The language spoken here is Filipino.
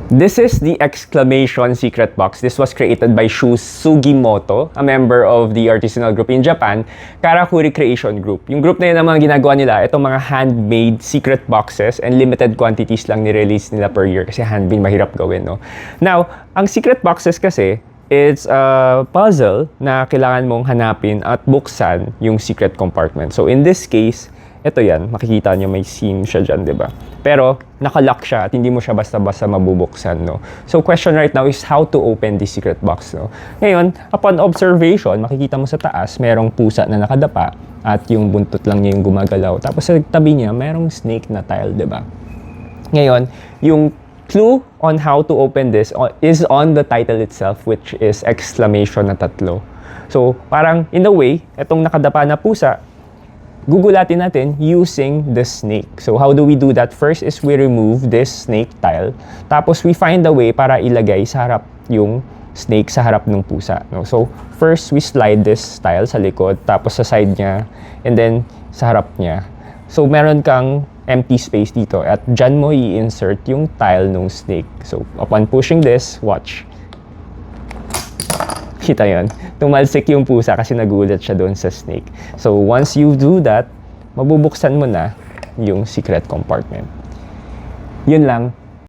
This is the exclamation secret box. This was created by Shu Sugimoto, a member of the artisanal group in Japan, Karakuri Creation Group. Yung group na yun, ang mga ginagawa nila, itong mga handmade secret boxes and limited quantities lang ni-release nila per year kasi handmade mahirap gawin, no? Now, ang secret boxes kasi, it's a puzzle na kailangan mong hanapin at buksan yung secret compartment. So in this case, ito yan, makikita nyo may seam siya dyan, di ba? Pero nakalock siya at hindi mo siya basta-basta mabubuksan, no? So question right now is how to open this secret box, no? Ngayon, upon observation, makikita mo sa taas, merong pusa na nakadapa at yung buntot lang niya yung gumagalaw. Tapos sa tabi niya, merong snake na tile, di ba? Ngayon, yung clue on how to open this is on the title itself, which is exclamation na tatlo. So, parang in a way, itong nakadapa na pusa, gugulatin natin using the snake. So, how do we do that? First is we remove this snake tile. Tapos, we find a way para ilagay sa harap yung snake sa harap ng pusa. No? So, first, we slide this tile sa likod, tapos sa side niya, and then sa harap niya. So, meron kang empty space dito at dyan mo i-insert yung tile ng snake. So, upon pushing this, watch. Kita yon, tumalsik yung pusa kasi nagulat siya doon sa snake. So, once you do that, mabubuksan mo na yung secret compartment. Yun lang.